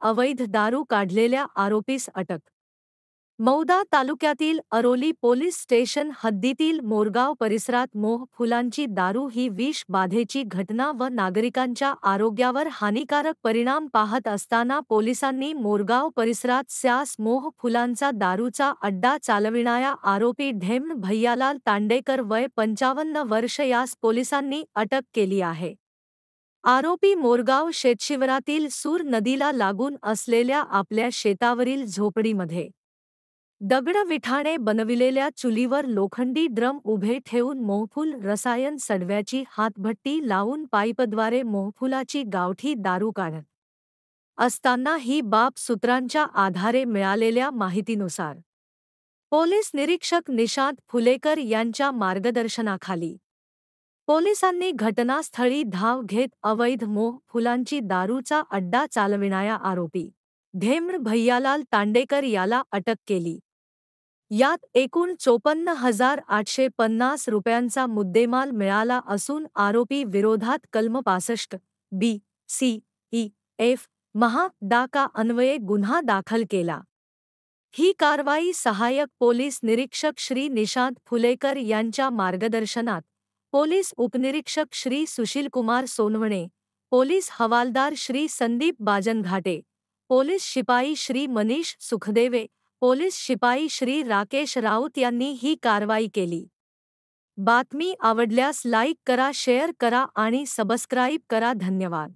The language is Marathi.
फुलांची अवैध दारू काढलेल्या आरोपीस अटक. मौदा तालुक्यातील अरोली पोलीस स्टेशन हद्दीतील मोरगाव परिसरात फुलांची दारू ही विष बाधेची घटना व नागरिकांच्या आरोग्यावर हानिकारक परिणाम पाहत असताना पोलिसांनी मोरगाव परिसरात फुलांचा दारूचा अड्डा चालविणाऱ्या आरोपी ढेम्न भैयालाल तांडेकर वय 55 वर्ष यास पोलिसांनी अटक केली आहे. आरोपी मोरगाव शेतशिवारातील सूर नदीला लागून असलेल्या आपल्या शेतावरील झोपडीमध्ये दगड-विठाने बनविलेल्या चुलीवर लोखंडी ड्रम उभे ठेवून मोहफूल रसायन सडव्याची हातभट्टी लावून पाईपद्वारे मोहफुलाची गावठी दारू काढत असताना ही बाब सूत्रांच्या आधारे मिळालेल्या माहितीनुसार पोलीस निरीक्षक निशांत फुलेकर यांच्या मार्गदर्शनाखाली पोलिसांनी घटनास्थळी धाव घेत अवैध फुलांची दारूचा अड्डा चालविणाऱ्या आरोपी ढेम्न भैयालाल तांडेकर याला अटक केली. यात एकूण 54,850 रुपयांचा मुद्देमाल मिळाला असून आरोपी विरोधात कलम 65(b)(c)(e)(f) महा.दा. अन्वये गुन्हा दाखल केला. ही कारवाई सहाय्यक पोलीस निरीक्षक श्री निशांत फुलेकर यांच्या मार्गदर्शनात पोलीस उपनिरीक्षक श्री सुशीलकुमार सोनवणे, पोलीस हवालदार श्री संदीप बाजनघाटे, पोलीस शिपाई श्री मनीष सुखदेवे, पोलीस शिपाई श्री राकेश राऊत यांनी ही कारवाई केली. बातमी आवडल्यास लाईक करा, शेअर करा आणि सबस्क्राईब करा. धन्यवाद.